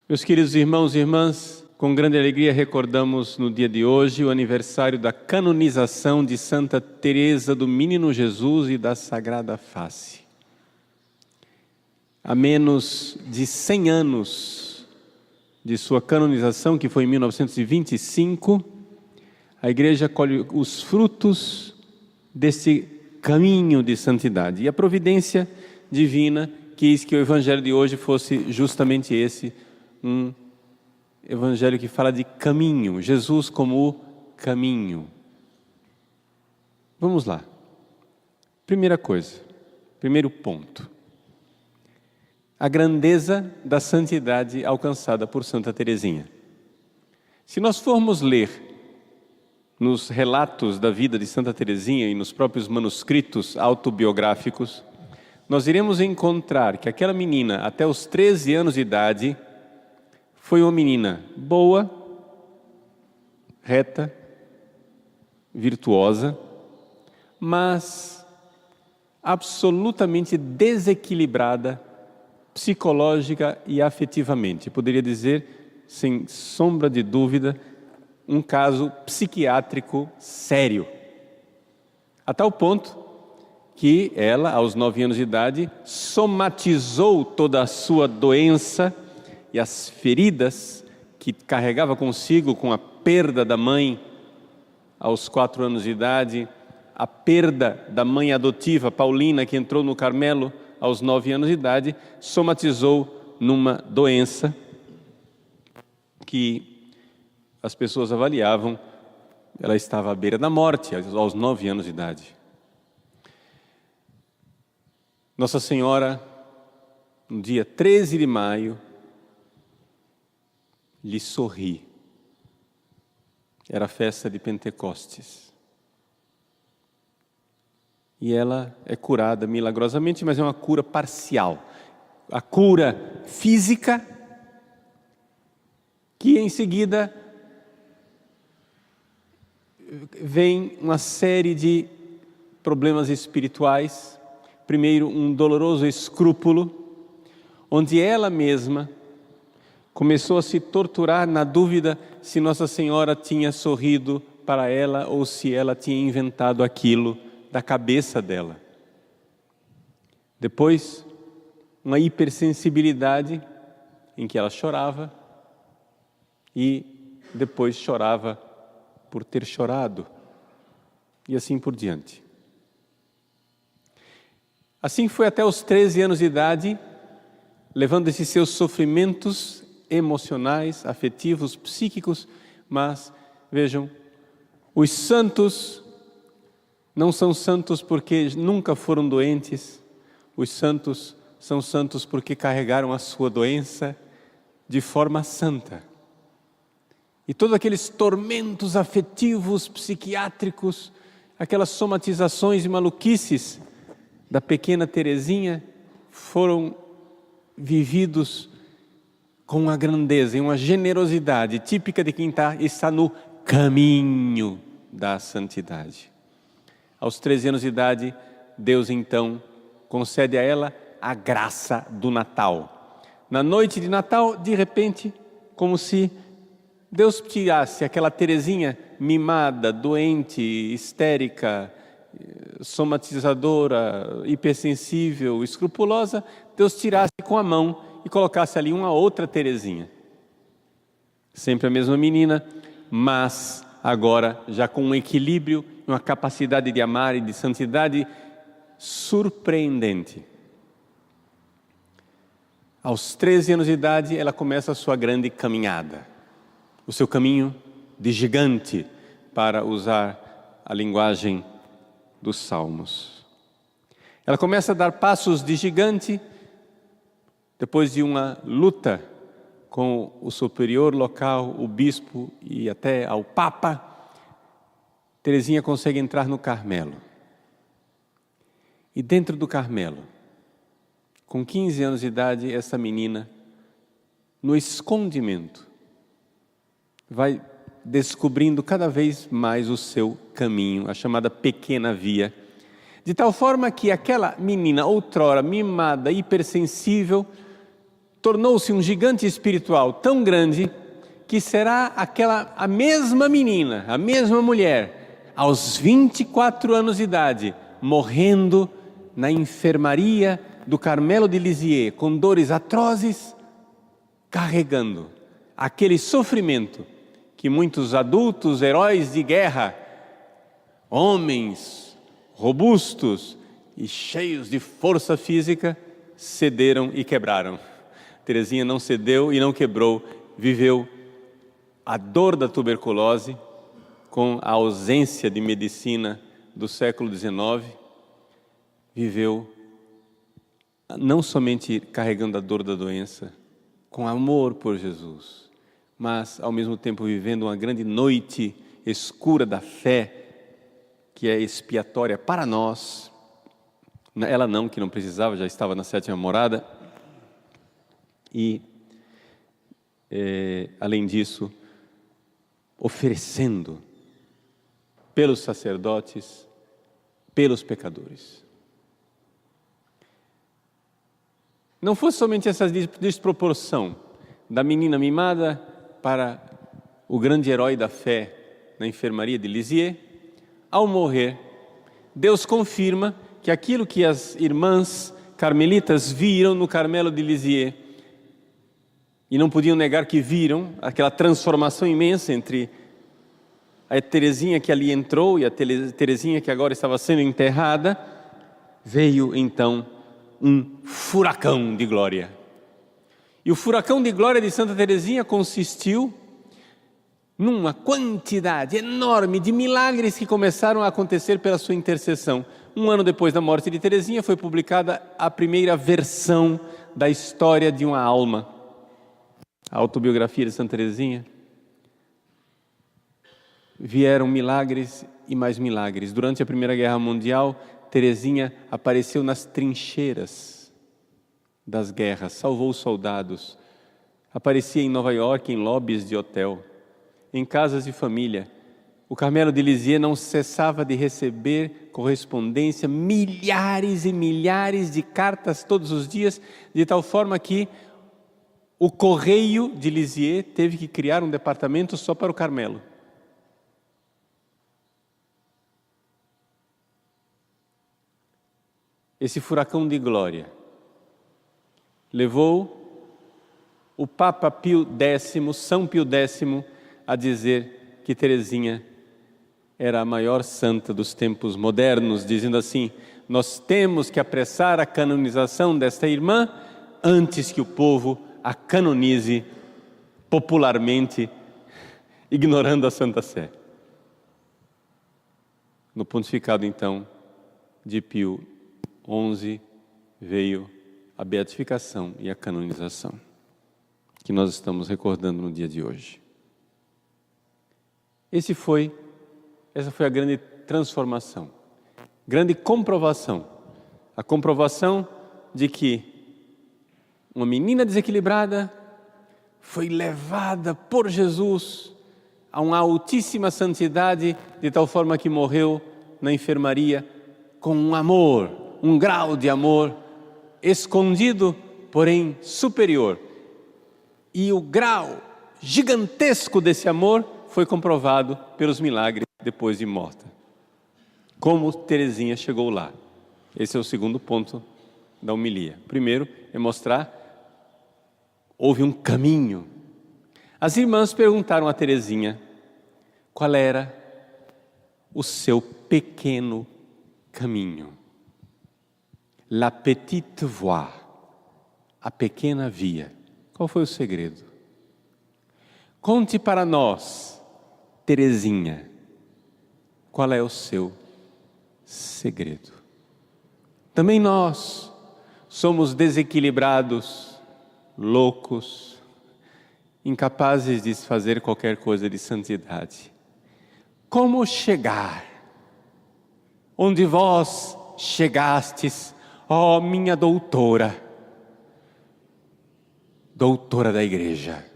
Meus queridos irmãos e irmãs, com grande alegria recordamos no dia de hoje o aniversário da canonização de Santa Teresa do Menino Jesus e da Sagrada Face. Há menos de 100 anos de sua canonização, que foi em 1925, a Igreja colhe os frutos desse caminho de santidade. E a providência divina quis que o Evangelho de hoje fosse justamente esse, um evangelho que fala de caminho, Jesus como o caminho. Vamos lá. Primeira coisa, primeiro ponto. A grandeza da santidade alcançada por Santa Teresinha. Se nós formos ler nos relatos da vida de Santa Teresinha e nos próprios manuscritos autobiográficos, nós iremos encontrar que aquela menina, até os 13 anos de idade, foi uma menina boa, reta, virtuosa, mas absolutamente desequilibrada psicológica e afetivamente. Poderia dizer, sem sombra de dúvida, um caso psiquiátrico sério. A tal ponto que ela, aos 9 anos de idade, somatizou toda a sua doença e as feridas que carregava consigo com a perda da mãe aos 4 anos de idade, a perda da mãe adotiva, Paulina, que entrou no Carmelo aos 9 anos de idade, somatizou numa doença que as pessoas avaliavam, ela estava à beira da morte aos 9 anos de idade. Nossa Senhora, no dia 13 de maio, lhe sorri. Era a festa de Pentecostes. E ela é curada milagrosamente, mas é uma cura parcial. A cura física, que em seguida vem uma série de problemas espirituais. Primeiro, um doloroso escrúpulo, onde ela mesma começou a se torturar na dúvida se Nossa Senhora tinha sorrido para ela ou se ela tinha inventado aquilo da cabeça dela. Depois, uma hipersensibilidade em que ela chorava e depois chorava por ter chorado e assim por diante. Assim foi até os 13 anos de idade, levando esses seus sofrimentos emocionais, afetivos, psíquicos, mas vejam, os santos não são santos porque nunca foram doentes, os santos são santos porque carregaram a sua doença de forma santa. E todos aqueles tormentos afetivos, psiquiátricos, aquelas somatizações e maluquices da pequena Teresinha foram vividos com uma grandeza e uma generosidade típica de quem está no caminho da santidade. Aos 13 anos de idade, Deus então concede a ela a graça do Natal. Na noite de Natal, de repente, como se Deus tirasse aquela Teresinha mimada, doente, histérica, somatizadora, hipersensível, escrupulosa, Deus tirasse com a mão e colocasse ali uma outra Teresinha. Sempre a mesma menina, mas agora já com um equilíbrio, uma capacidade de amar e de santidade surpreendente. Aos 13 anos de idade, ela começa a sua grande caminhada. O seu caminho de gigante, para usar a linguagem dos Salmos. Ela começa a dar passos de gigante, depois de uma luta com o superior local, o bispo e até ao Papa, Teresinha consegue entrar no Carmelo. E dentro do Carmelo, com 15 anos de idade, essa menina, no escondimento, vai descobrindo cada vez mais o seu caminho, a chamada pequena via, de tal forma que aquela menina outrora mimada, hipersensível, tornou-se um gigante espiritual tão grande que será a mesma menina, a mesma mulher, aos 24 anos de idade, morrendo na enfermaria do Carmelo de Lisieux, com dores atrozes, carregando aquele sofrimento que muitos adultos, heróis de guerra, homens robustos e cheios de força física, cederam e quebraram. Teresinha não cedeu e não quebrou, viveu a dor da tuberculose com a ausência de medicina do século XIX, viveu não somente carregando a dor da doença, com amor por Jesus, mas ao mesmo tempo vivendo uma grande noite escura da fé, que é expiatória para nós. Ela não, que não precisava, já estava na 7ª morada. E, além disso, oferecendo pelos sacerdotes, pelos pecadores. Não fosse somente essa desproporção da menina mimada para o grande herói da fé na enfermaria de Lisieux. Ao morrer, Deus confirma que aquilo que as irmãs carmelitas viram no Carmelo de Lisieux, e não podiam negar que viram aquela transformação imensa entre a Teresinha que ali entrou e a Teresinha que agora estava sendo enterrada, veio então um furacão de glória. E o furacão de glória de Santa Teresinha consistiu numa quantidade enorme de milagres que começaram a acontecer pela sua intercessão. 1 ano depois da morte de Teresinha foi publicada a primeira versão da história de uma alma, a autobiografia de Santa Teresinha. Vieram milagres e mais milagres. Durante a Primeira Guerra Mundial, Teresinha apareceu nas trincheiras das guerras, salvou os soldados, aparecia em Nova York, em lobbies de hotel, em casas de família. O Carmelo de Lisieux não cessava de receber correspondência, milhares e milhares de cartas todos os dias, de tal forma que o Correio de Lisieux teve que criar um departamento só para o Carmelo. Esse furacão de glória levou o Papa Pio X, São Pio X, a dizer que Teresinha era a maior santa dos tempos modernos, dizendo assim: nós temos que apressar a canonização desta irmã antes que o povo a canonize popularmente, ignorando a Santa Sé. No pontificado, então, de Pio XI, veio a beatificação e a canonização, que nós estamos recordando no dia de hoje. Essa foi a grande transformação, grande comprovação, a comprovação de que uma menina desequilibrada foi levada por Jesus a uma altíssima santidade, de tal forma que morreu na enfermaria com um amor, um grau de amor escondido, porém superior. E o grau gigantesco desse amor foi comprovado pelos milagres depois de morta. Como Teresinha chegou lá? Esse é o segundo ponto da homilia. Primeiro é mostrar houve um caminho. As irmãs perguntaram a Teresinha qual era o seu pequeno caminho. La petite voie, a pequena via. Qual foi o segredo? Conte para nós, Teresinha, qual é o seu segredo. Também nós somos desequilibrados, loucos, incapazes de fazer qualquer coisa de santidade. Como chegar onde vós chegastes, ó minha doutora, doutora da igreja?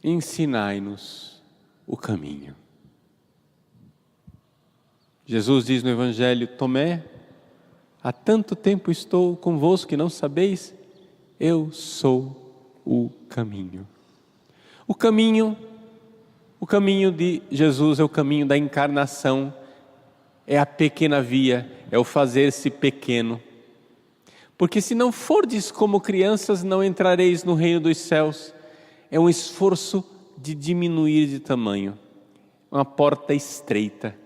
Ensinai-nos o caminho. Jesus diz no Evangelho: Tomé, há tanto tempo estou convosco que não sabeis Eu sou o caminho. O caminho de Jesus é o caminho da encarnação, é a pequena via, é o fazer-se pequeno. Porque se não fordes como crianças, não entrareis no reino dos céus. É um esforço de diminuir de tamanho, uma porta estreita.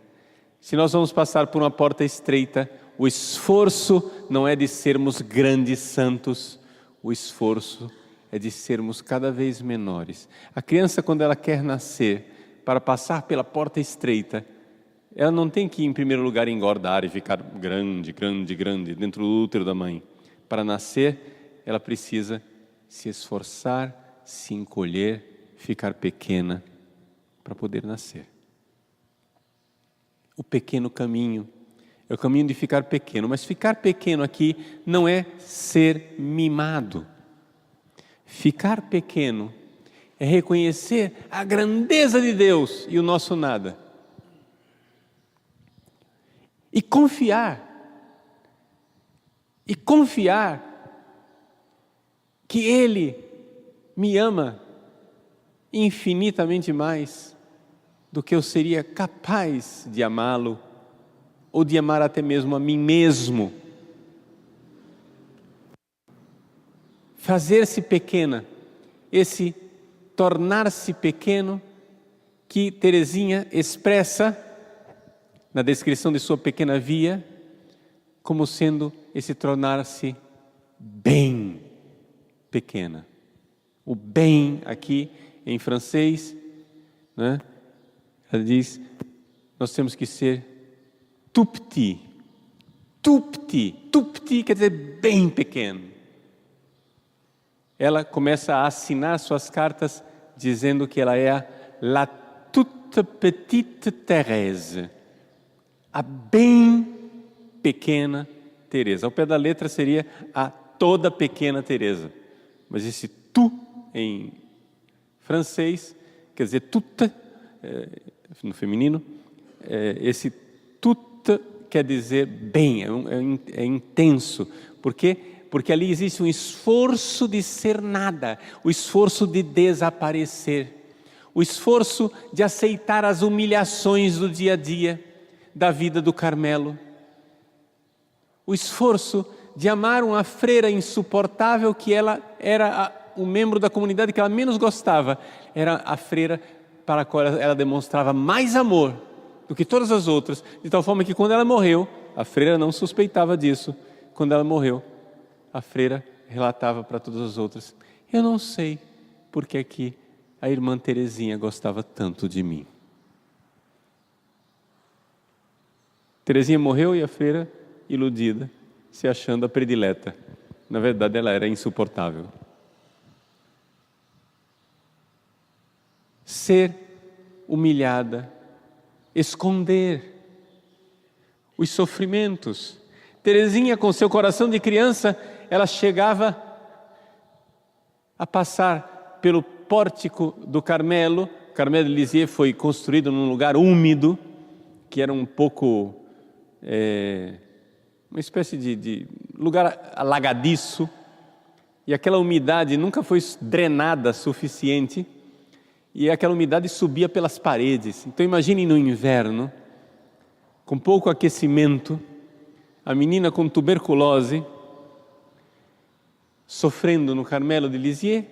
Se nós vamos passar por uma porta estreita, o esforço não é de sermos grandes santos, o esforço é de sermos cada vez menores. A criança, quando ela quer nascer, para passar pela porta estreita, ela não tem que, em primeiro lugar, engordar e ficar grande dentro do útero da mãe. Para nascer, ela precisa se esforçar, se encolher, ficar pequena para poder nascer. O pequeno caminho é o caminho de ficar pequeno, mas ficar pequeno aqui não é ser mimado. Ficar pequeno é reconhecer a grandeza de Deus e o nosso nada. E confiar que Ele me ama infinitamente mais do que eu seria capaz de amá-lo, ou de amar até mesmo a mim mesmo. Fazer-se pequena, esse tornar-se pequeno que Teresinha expressa na descrição de sua pequena via, como sendo esse tornar-se bem pequena. O bem aqui em francês, né? Ela diz, nós temos que ser tout petit. Tout petit. Tout petit quer dizer bem pequeno. Ela começa a assinar suas cartas dizendo que ela é a la toute petite Thérèse. A bem pequena Teresa. Ao pé da letra seria a toda pequena Teresa. Mas esse tu em francês quer dizer toute, no feminino, esse toute quer dizer bem, é intenso. Por quê? Porque ali existe um esforço de ser nada, o esforço de desaparecer, o esforço de aceitar as humilhações do dia a dia, da vida do Carmelo, o esforço de amar uma freira insuportável que ela era o membro da comunidade que ela menos gostava, era a freira para a qual ela demonstrava mais amor do que todas as outras, de tal forma que quando ela morreu, a freira não suspeitava disso, quando ela morreu, a freira relatava para todas as outras, eu não sei porque é que a irmã Teresinha gostava tanto de mim. Teresinha morreu e a freira, iludida, se achando a predileta. Na verdade, ela era insuportável. Ser humilhada, esconder os sofrimentos. Teresinha, com seu coração de criança, ela chegava a passar pelo pórtico do Carmelo. O Carmelo de Lisieux foi construído num lugar úmido, que era um pouco... uma espécie de lugar alagadiço, e aquela umidade nunca foi drenada suficiente, e aquela umidade subia pelas paredes. Então imaginem no inverno, com pouco aquecimento, a menina com tuberculose, sofrendo no Carmelo de Lisieux,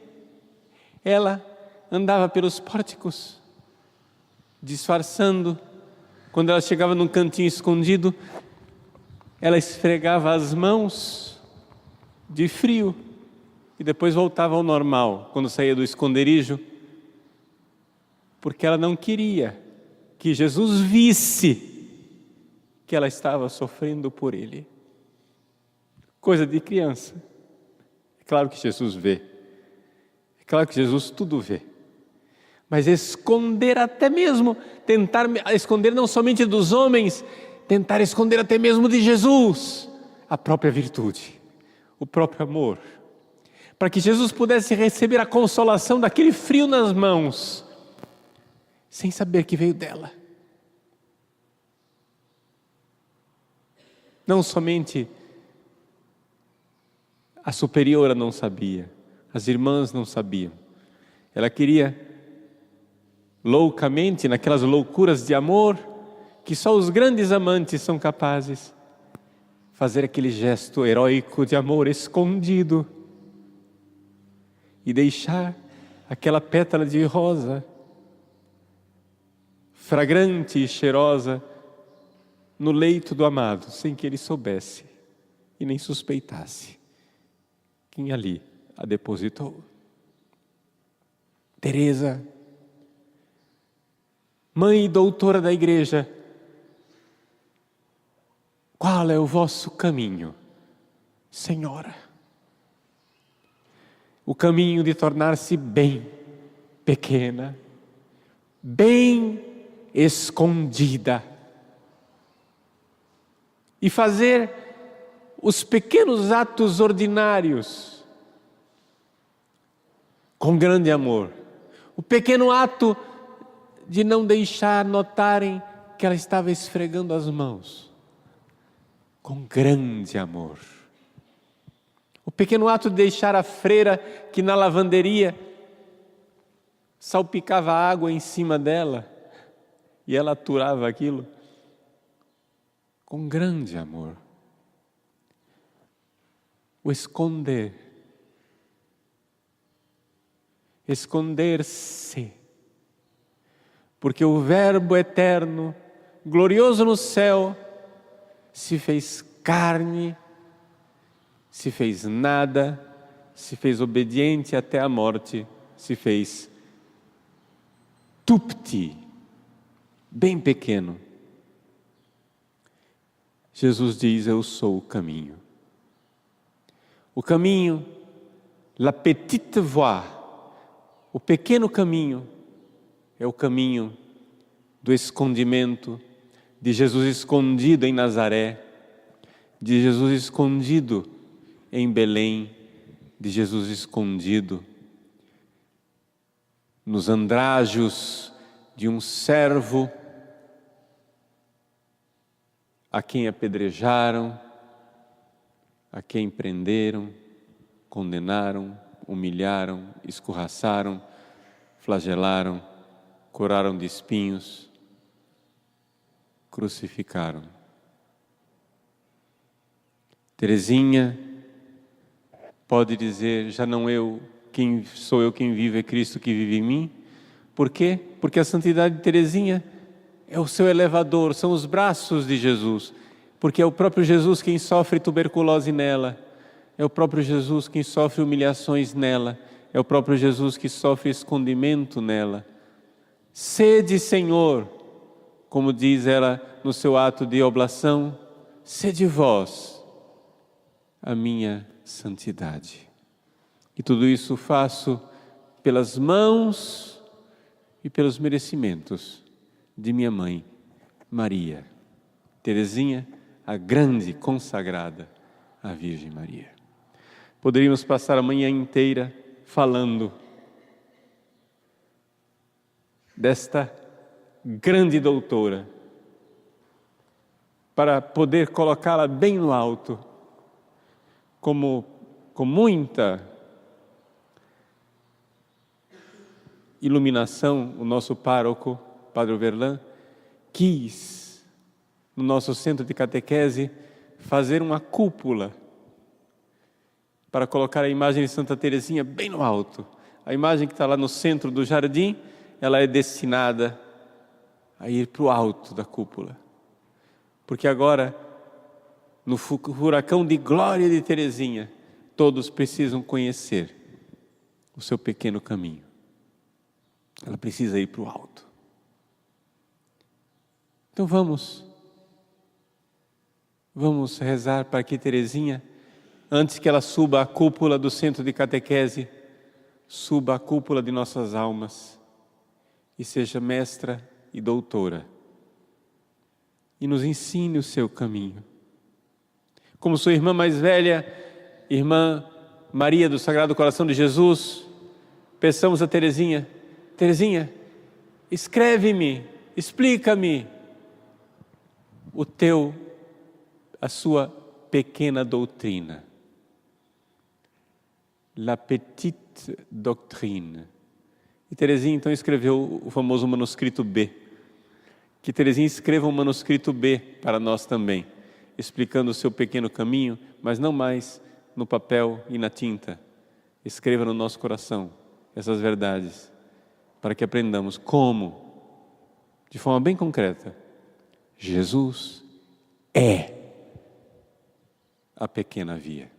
ela andava pelos pórticos, disfarçando. Quando ela chegava num cantinho escondido, ela esfregava as mãos de frio e depois voltava ao normal quando saía do esconderijo, porque ela não queria que Jesus visse que ela estava sofrendo por ele. Coisa de criança. É claro que Jesus vê. É claro que Jesus tudo vê. Mas esconder até mesmo, tentar esconder não somente dos homens, tentar esconder até mesmo de Jesus, a própria virtude, o próprio amor, para que Jesus pudesse receber a consolação daquele frio nas mãos, sem saber que veio dela. Não somente A superiora não sabia, as irmãs não sabiam. Ela queria loucamente, naquelas loucuras de amor, que só os grandes amantes são capazes, fazer aquele gesto heróico de amor escondido e deixar aquela pétala de rosa, fragrante e cheirosa, no leito do amado, sem que ele soubesse e nem suspeitasse quem ali a depositou. Teresa, mãe e doutora da igreja, qual é o vosso caminho, Senhora? O caminho de tornar-se bem pequena, bem escondida, e fazer os pequenos atos ordinários com grande amor. O pequeno ato de não deixar notarem que ela estava esfregando as mãos, com grande amor. O pequeno ato de deixar a freira que na lavanderia salpicava água em cima dela e ela aturava aquilo, com grande amor. O esconder, esconder-se, porque o Verbo eterno, glorioso no céu, se fez carne, se fez nada, se fez obediente até a morte, se fez tupti, bem pequeno. Jesus diz: eu sou o caminho. O caminho, la petite voie, o pequeno caminho, é o caminho do escondimento, de Jesus escondido em Nazaré, de Jesus escondido em Belém, de Jesus escondido nos andrajos de um servo a quem apedrejaram, a quem prenderam, condenaram, humilharam, escorraçaram, flagelaram, coroaram de espinhos, crucificaram. Teresinha pode dizer: já não sou eu quem vive, é Cristo que vive em mim. Por quê? Porque a santidade de Teresinha é o seu elevador, são os braços de Jesus, porque é o próprio Jesus quem sofre tuberculose nela, é o próprio Jesus quem sofre humilhações nela, é o próprio Jesus que sofre escondimento nela. Sede, Senhor, como diz ela no seu ato de oblação, sede vós a minha santidade. E tudo isso faço pelas mãos e pelos merecimentos de minha mãe, Maria. Teresinha, a grande consagrada à Virgem Maria. Poderíamos passar a manhã inteira falando desta grande doutora, para poder colocá-la bem no alto, como com muita iluminação, o nosso pároco, Padre Verlan, quis, no nosso centro de catequese, fazer uma cúpula para colocar a imagem de Santa Teresinha bem no alto. A imagem que está lá no centro do jardim, ela é destinada a ir para o alto da cúpula. Porque agora, no furacão de glória de Teresinha, todos precisam conhecer o seu pequeno caminho. Ela precisa ir para o alto. Então vamos rezar para que Teresinha, antes que ela suba à cúpula do centro de catequese, suba à cúpula de nossas almas e seja mestra e doutora e nos ensine o seu caminho. Como sua irmã mais velha, irmã Maria do Sagrado Coração de Jesus, peçamos a Teresinha: Teresinha, escreve-me, explica-me a sua pequena doutrina. La Petite Doctrine. E Teresinha então escreveu o famoso manuscrito B. Que Teresinha escreva um manuscrito B para nós também, explicando o seu pequeno caminho, mas não mais no papel e na tinta. Escreva no nosso coração essas verdades, para que aprendamos como, de forma bem concreta, Jesus é a pequena via.